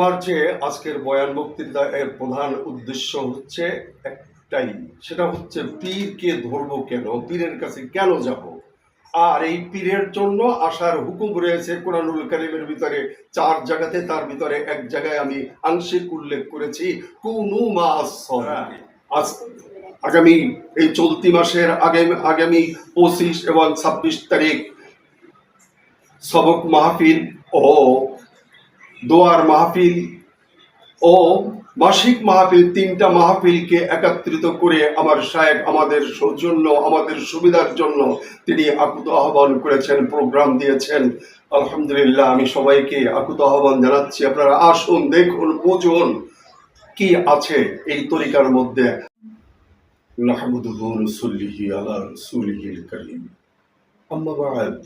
আমার যে আজকের বয়ান বক্তৃতা এর প্রধান উদ্দেশ্য হচ্ছে একটাই, সেটা হচ্ছে পীরকে ধরবো কেন, পীরের কাছে কেন যাব। আর এই পীরের জন্য আসার হুকুম রয়েছে কোরআনুল কারীমের ভিতরে 4 জায়গাতে, তার ভিতরে এক জায়গায় আমি আংশিক উল্লেখ করেছি কুনু মা'আস সাদিকিন। আজ আগামী এই চলতি মাসের আগামী 25 এবং 26 তারিখ সবক মাহফিল ও দোয়ার মাহফিল ও মাসিক মাহফিল, 3টা মাহফিলকে একত্রিত করে আমার শায়েখ আমাদের সৌজন্য, আমাদের সুবিধার জন্য তিনি আকুত আহ্বান করেছেন, প্রোগ্রাম দিয়েছেন। আলহামদুলিল্লাহ, আমি সবাইকে আকুত আহ্বান জানাচ্ছি, আপনারা আসুন, দেখুন, বুঝুন কি আছে এই তরিকার মধ্যে। নাহমাদুহু ওয়া নুসাল্লি আলা রাসূলিহিল কারীম, আম্মা বা'দ।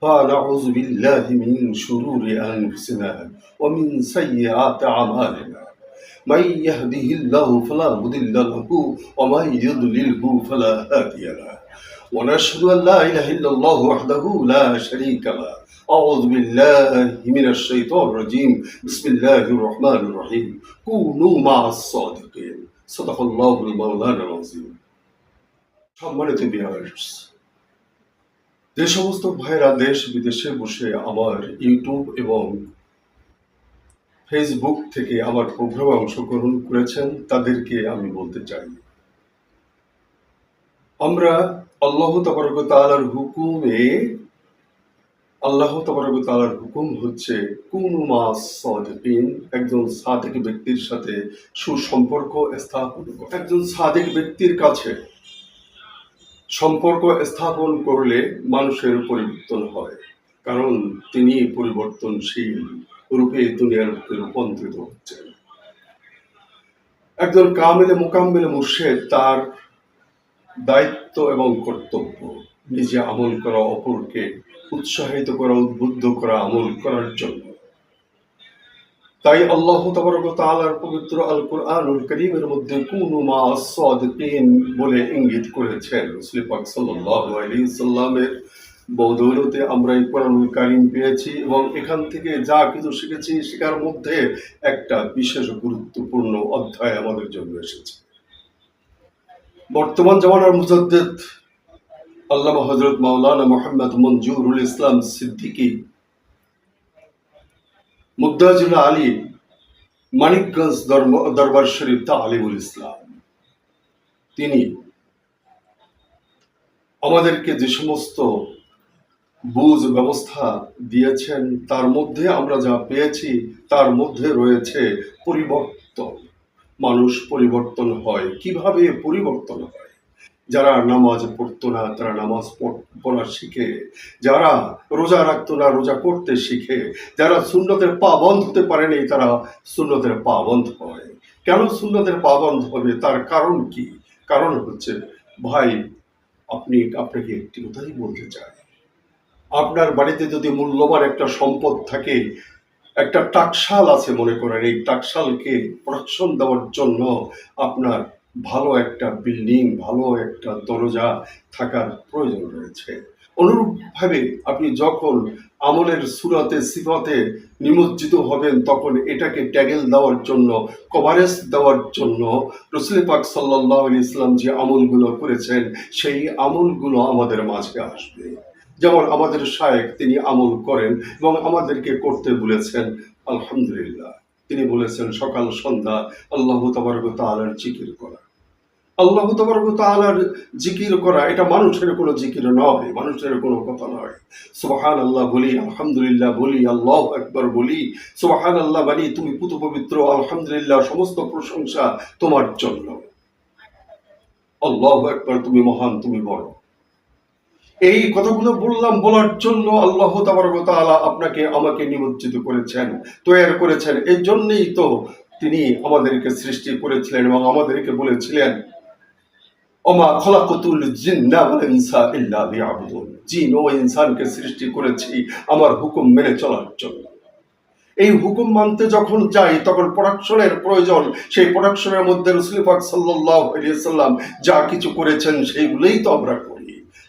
فنعوذ بالله من شرور أنفسنا ومن سيئات أعمالنا، من يهده الله فلا مضل له ومن يضلله فلا هادي له، ونشهد أن لا إله إلا الله وحده لا شريك له. أعوذ بالله من الشيطان الرجيم، بسم الله الرحمن الرحيم، كونوا مع الصادقين. صدق الله المولانا العظيم. সম্মানিত ভিউয়ার্স, যে সমস্ত ভাইরা দেশ বিদেশে বসে আমার ইউটিউব এবং ফেসবুক থেকে আমার প্রোগ্রামে অংশগ্রহণ করেছেন, তাদেরকে আমি বলতে চাই, আমরা আল্লাহ তাবারক ওয়া তাআলার হুকুমে, আল্লাহ তাবারক ওয়া তাআলার হুকুম হচ্ছে কুনু মা'আস সাদিকিন, একজন সাদিক ব্যক্তির সাথে সুসম্পর্ক স্থাপন করা। একজন সাদিক ব্যক্তির কাছে সম্পর্ক স্থাপন করলে মানুষের পরিবর্তন হয়, কারণ তিনি পরিবর্তনশীল রূপে দুনিয়ার রূপে রূপান্তরিত হচ্ছেন। একজন কামেলে মুকাম্মেলে মুর্শেদ, তার দায়িত্ব এবং কর্তব্য নিজে আমল করা, অপরকে উৎসাহিত করা, উদ্বুদ্ধ করা আমল করার জন্য। তাই আল্লাহ তাবারক ওয়া তাআলার পবিত্র আল কুরআনুল কারীমের মধ্যে কুনু মা'আস সাদিকিন বলে ইঙ্গিত করেছেন। রাসূল পাক সাল্লাল্লাহু আলাইহি সাল্লামের বদৌলতে আমরা এই কুরআনুল কারীম পেয়েছি এবং এখান থেকে যা কিছু শিখেছি, শেখার মধ্যে একটা বিশেষ গুরুত্বপূর্ণ অধ্যায় আমাদের জন্য এসেছে। বর্তমান জামানার মুজাদ্দিদ আল্লামা হযরত মাওলানা মুহাম্মদ মনজুরুল ইসলাম সিদ্দিকী মুদ্দাজিল আলী মানিকগঞ্জ দরবার শরীফ তালিমুল ইসলাম, তিনি আমাদেরকে যে সমস্ত বুঝ ব্যবস্থা দিয়েছেন, তার মধ্যে আমরা যা পেয়েছি তার মধ্যে রয়েছে পরিবর্তন। মানুষ পরিবর্তন হয়, কিভাবে পরিবর্তন হয়? যারা নামাজ পড়তো না তারা নামাজ পড়া শিখে, যারা রোজা রাখতো না রোজা করতে শিখে, যারা সুন্নতের পাবন্দ হতে পারেনি তারা সুন্নতের পাবন্দ হয়। কেন সুন্নতের পাবন্দ হবে, তার কারণ কি? কারণ হচ্ছে, ভাই, আপনাকে একটি কথাই বলতে চাই, আপনার বাড়িতে যদি মূল্যবান একটা সম্পদ থাকে, একটা টাকশাল আছে মনে করেন, এই টাকশালকে প্রোটেকশন দেওয়ার জন্য আপনার ভালো একটা বিল্ডিং, ভালো একটা দরজা থাকার প্রয়োজন রয়েছে। অনুরূপভাবে আপনি যখন আমলের সুরাতে সিফাতে নিমজ্জিত হবেন, তখন এটাকে ট্যাগেল দেওয়ার জন্য, কভারেজ দেওয়ার জন্য রাসূল পাক সাল্লাল্লাহু আলাইহি ওয়াসাল্লাম যে আমলগুলো করেছেন, সেই আমলগুলো আমাদের মাঝে আসবে। যেমন আমাদের শায়েখ, তিনি আমল করেন এবং আমাদেরকে করতে বলেছেন। আলহামদুলিল্লাহ, তিনি বলেছেন সকাল সন্ধ্যা আল্লাহ তাবারক ওয়া তাআলার জিকির করা। আল্লাহ তাবারক ওয়া তাআলার জিকির করা এটা মানুষের কোনো জিকির নয়, মানুষের কোনো কথা নয়। সুবহানাল্লাহ বলি, আলহামদুলিল্লাহ বলি, আল্লাহু আকবার বলি, সুবহানাল্লাহ বলি, তুমি পুত পবিত্র, আলহামদুলিল্লাহ সমস্ত প্রশংসা তোমার জন্য, আল্লাহু আকবার, তুমি মহান, তুমি বড়। এই কথাগুলো বলার জন্য আল্লাহ তাবারক ওয়া তাআলা আপনাকে আমাকে নিমজ্জিত করেছেন, তৈরি করেছেন। এই জন্যই তো তিনি আমাদেরকে সৃষ্টি করেছিলেন এবং আমাদেরকে বলেছিলেন, ওমা খলাকতুল জিন্না ওয়াল ইনসা ইল্লা লিয়াবুদুন, জিন ও ইনসানকে সৃষ্টি করেছি আমার হুকুম মেনে চলার জন্য। এই হুকুম মানতে যখন যাই তখন প্রোডাকশনের প্রয়োজন। সেই প্রোডাকশনের মধ্যে রাসূল পাক সাল্লাল্লাহু আলাইহি ওয়াসাল্লাম যা কিছু করেছেন সেইগুলোই তো আমরা করি।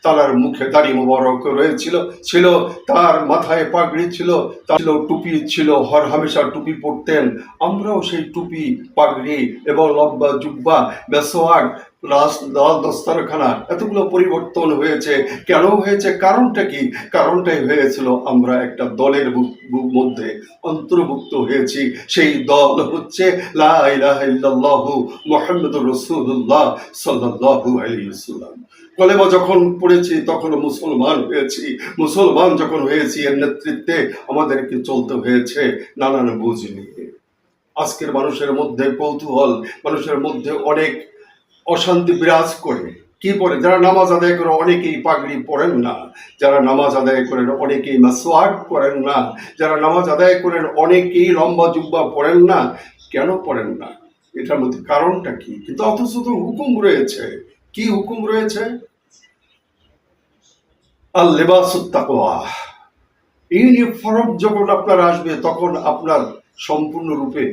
তার মুখে দাড়ি মোবারক রয়েছিল, ছিল তার মাথায় পাগড়ি ছিল, তার ছিল টুপি ছিল, হর হামেশা টুপি পরতেন। আমরাও সেই টুপি, পাগড়ি এবং লম্বা জুব্বা, মেসোয়াক, দস্তারখানা, এতগুলো পরিবর্তন হয়েছে। কেন হয়েছে? কারণটা কি? কারণটাই হয়েছিল আমরা একটা দলের মধ্যে অন্তর্ভুক্ত হয়েছি। সেই দল হচ্ছে লা ইলাহা ইল্লাল্লাহু মুহাম্মাদুর রাসূলুল্লাহ সাল্লাল্লাহু আলাইহি ওয়াসাল্লাম। কলেমা যখন পড়েছি তখন মুসলমান হয়েছি। মুসলমান যখন হয়েছি, এর নেতৃত্বে আমাদেরকে চলতে হয়েছে নানান বুঝ নিয়ে। আজকের মানুষের মধ্যে কৌতূহল, মানুষের মধ্যে অনেক অশান্তি বিরাজ করে। কি পরে? যারা নামাজ আদায় করে অনেকেই পাগড়ি পরেন না, যারা নামাজ আদায় করেন অনেকেই মাসওয়াক করেন না, যারা নামাজ আদায় করেন অনেকেই লম্বা জুব্বা পরেন না। কেন পরেন না? এটার মধ্যে কারণটা কি? কিন্তু অথচ তো হুকুম রয়েছে। কি হুকুম রয়েছে? আল লিবাসুত তাকওয়া। ইউনিফর্ম যখন আপনার আসবে তখন আপনার সম্পূর্ণরূপে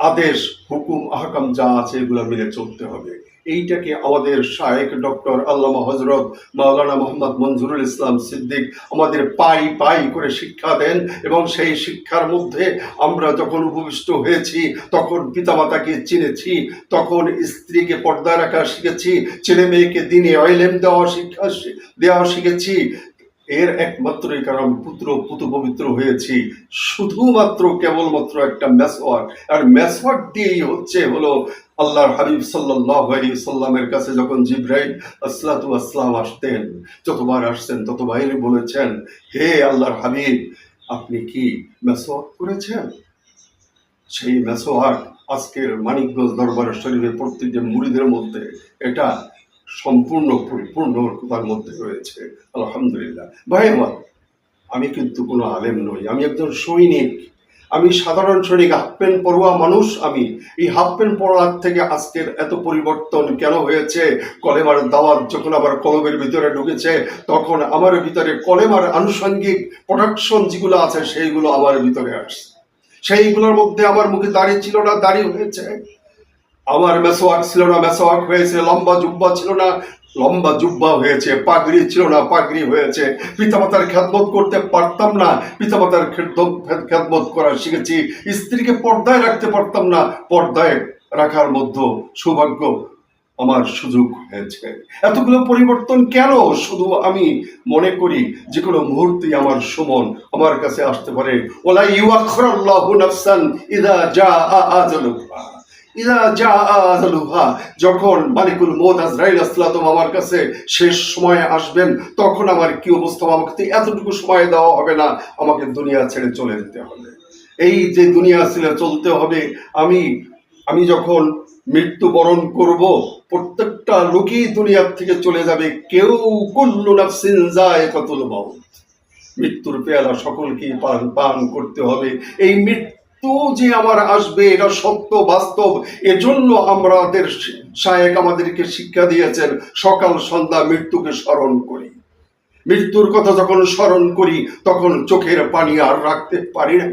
আদেশ, হুকুম, আহকাম যা আছে এগুলো মেনে চলতে হবে। এইটাকে আমাদের শায়েখ ডক্টর আল্লামা হযরত মাওলানা মোহাম্মদ মনজুরুল ইসলাম সিদ্দিক আমাদের পাই পাই করে শিক্ষা দেন। এবং সেই শিক্ষার মধ্যে আমরা যখন উপবিষ্ট হয়েছি তখন পিতামাতাকে চিনেছি, তখন স্ত্রীকে পর্দায় রাখা শিখেছি, ছেলে মেয়েকে দিনে ইলম দেওয়া শিখেছি। এর একমাত্রই কারণ পুত্র পবিত্র হয়েছি শুধুমাত্র কেবলমাত্র একটা মেসওয়াক। আর মেসওয়াক দিয়েই হলো আল্লাহর হাবিব সাল্লাল্লাহু আলাইহি ওয়াসাল্লামের কাছে যখন জিবরাইল আসসালাতু ওয়াসসালাম আসতেন, যতবার আসছেন ততবারই বলেছেন, হে আল্লাহর হাবিব, আপনি কি মেসওয়াক করেছেন? সেই মেসওয়াক আজকের মানিকগঞ্জ দরবার শরীফের প্রত্যেকটা মুরিদের মধ্যে এটা সম্পূর্ণ পরিপূর্ণতার মধ্যে রয়েছে। আলহামদুলিল্লাহ। ভাই আমার, আমি কিন্তু কোনো আলেম নই, আমি একজন সৈনিক, আমি সাধারণ সৈনিক, হাফ প্যান্ট পরোয়া মানুষ। আমি এই হাফ প্যান্ট পরার থেকে আজকের এত পরিবর্তন কেন হয়েছে? কলেমার দাওয়াত যখন আবার কলমের ভিতরে ঢুকেছে তখন আমার ভিতরে কলেমার আনুষঙ্গিক প্রোডাকশন যেগুলো আছে সেইগুলো আমার ভিতরে আসছে। সেইগুলোর মধ্যে আমার মুখে দাড়ি ছিল না, দাড়ি হয়েছে। আমার মেসওয়াক ছিল না, মেসওয়াক হয়েছে। লম্বা জুব্বা ছিল না, লম্বা জুব্বা হয়েছে। পাগড়ি ছিল না, পাগড়ি হয়েছে। পিতামাতার খেদমত করতে পারতাম না, পিতামাতার খেদমত করা শিখেছি। স্ত্রীকে পর্দায় রাখতে পারতাম না, পর্দায় রাখার মধ্যে সৌভাগ্য আমার সুযোগ হয়েছে। এতগুলো পরিবর্তন কেন? শুধু আমি মনে করি যে কোনো মুহূর্তে আমার সুমন আমার কাছে আসতে পারে। ওয়ালা ইউআখিরুল্লাহু নাফসান ইযা জাআ আজালুহা। যখন মালিকুল মউত আজরাইল আসসালাতু আমার কাছে শেষ সময়ে আসবেন তখন আমার কি অবস্থা? আমাকে এতটুকু সময় দেওয়া হবে না, আমাকে দুনিয়া ছেড়ে চলে যেতে হবে। এই যে দুনিয়া ছেড়ে চলতে হবে, আমি যখন মৃত্যুবরণ করব প্রত্যেকটা লোকই দুনিয়ার থেকে চলে যাবে। কেউ কুল্লু নাফসিন যায়কাতুল মাউত। মৃত্যুর পেয়ালা সকলকেই পান করতে হবে। এই মৃত্যু যে আমার আসবে এটা সত্য, বাস্তব। এজন্য আমাদের শায়েখ আমাদেরকে শিক্ষা দিয়েছেন সকাল সন্ধ্যা মৃত্যুকে স্মরণ করি। মৃত্যুর কথা যখন স্মরণ করি তখন চোখের পানি আর রাখতে পারি না,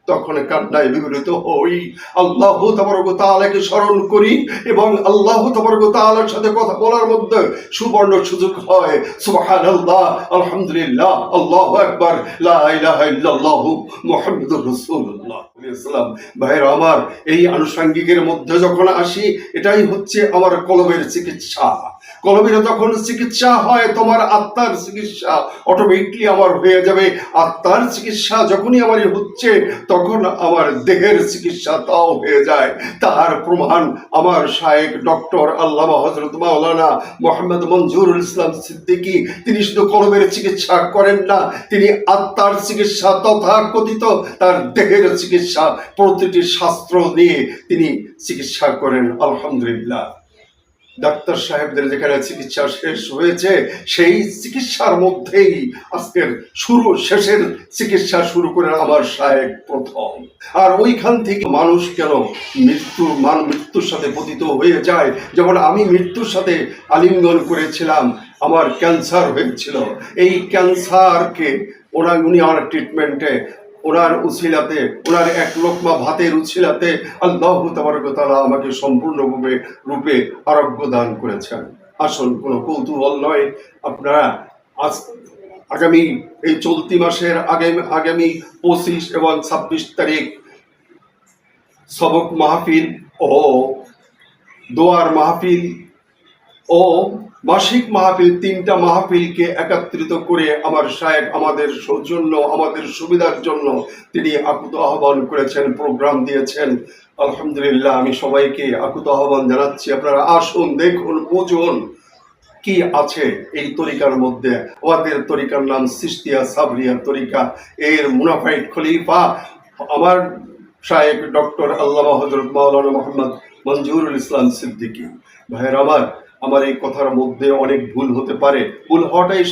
তখন কান্নায় বিগলিত হই। আল্লাহ তাবারক ওয়া তাআলাকে স্মরণ করি এবং আল্লাহ তাবারক ওয়া তাআলার সাথে কথা বলার মধ্যে সুবর্ণ সুযোগ হয়। সুবহানাল্লাহ, আলহামদুলিল্লাহ, আল্লাহু আকবার, লা ইলাহা ইল্লাল্লাহু মুহাম্মাদুর রাসূলুল্লাহ। ভাইরা আমার, এই আনুষঙ্গিকের মধ্যে যখন আসি এটাই হচ্ছে আমার কলবের চিকিৎসা। কলবের যখন চিকিৎসা হয় তোমার আত্মার চিকিৎসা অটোমেটিকলি আমার হয়ে যাবে। আত্মার চিকিৎসা যখনই আমার হচ্ছে তখন আমার দেহের চিকিৎসা তাও হয়ে যায়। তার প্রমাণ আমার শায়েখ ডক্টর আল্লামা হযরত মাওলানা মোহাম্মদ মনজুরুল ইসলাম সিদ্দিকী। তিনি শুধু কলবের চিকিৎসা করেন না, তিনি আত্মার চিকিৎসা তথা কথিত তার দেহের চিকিৎসা প্রতিটি শাস্ত্র নিয়ে তিনি চিকিৎসা করেন। আলহামদুলিল্লাহ। ডাক্তার সাহেবদের যেখানে চিকিৎসা শেষ হয়েছে সেই চিকিৎসার মধ্যেই আজকের শেষের চিকিৎসা শুরু করেন আমার শায়েখ প্রথম। আর ওইখান থেকে মানুষ কেন মৃত্যুর সাথে পতিত হয়ে যায়? যেমন আমি মৃত্যুর সাথে আলিঙ্গন করেছিলাম, আমার ক্যান্সার হয়েছিল। এই ক্যান্সারকে উনি আমার ট্রিটমেন্টে ওনার উছিলাতে, ওনার এক লোকমা ভাতের উছিলাতে আল্লাহ তাবারক ওয়া তাআলা আমাকে সম্পূর্ণরূপে আরোগ্য দান করেছেন। আসুন, কোনো কৌতূহল নয়, আপনারা আজ আগামী এই চলতি মাসের আগামী 25 এবং 26 তারিখ সবক মাহফিল ও দোয়ার মাহফিল ও মাসিক মাহফিল, 3টা মাহফিলকে একত্রিত করে আমার শায়েখ আমাদের সৌজন্য, আমাদের সুবিধার জন্য তিনি আকুত আহ্বান করেছেন, প্রোগ্রাম দিয়েছেন। আলহামদুলিল্লাহ, আমি সবাইকে আকুত আহ্বান জানাচ্ছি, আপনারা আসুন, দেখুন, বুঝুন কি আছে এই তরিকার মধ্যে। আমাদের তরিকার নাম চিশতিয়া সাবরিয়া তরিকা। এর মুনাফাইড খলিফা আমার শায়েখ ডক্টর আল্লামা হযরত মাওলানা মোহাম্মদ মঞ্জুরুল ইসলাম সিদ্দিকী। ভাইয়ের আমার এই কথার মধ্যে অনেক ভুল হতে পারে, ভুল হওয়াটাই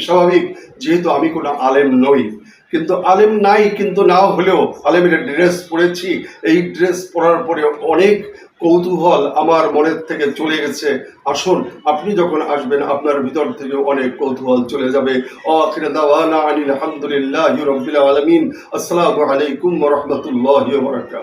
স্বাভাবিক, যেহেতু আমি কোনো আলেম নই। কিন্তু আলেম নাই, কিন্তু না হলেও আলেমের ড্রেস পরেছি। এই ড্রেস পরার পরে অনেক কৌতূহল আমার মনের থেকে চলে গেছে। আসুন, আপনি যখন আসবেন আপনার ভিতর থেকে অনেক কৌতূহল চলে যাবে। আখির দাওয়ানা আনিল হামদুলিল্লাহি রাব্বিল আলামিন। আসসালামু আলাইকুম ওয়া রাহমাতুল্লাহি ওয়া বারাকাতুহু।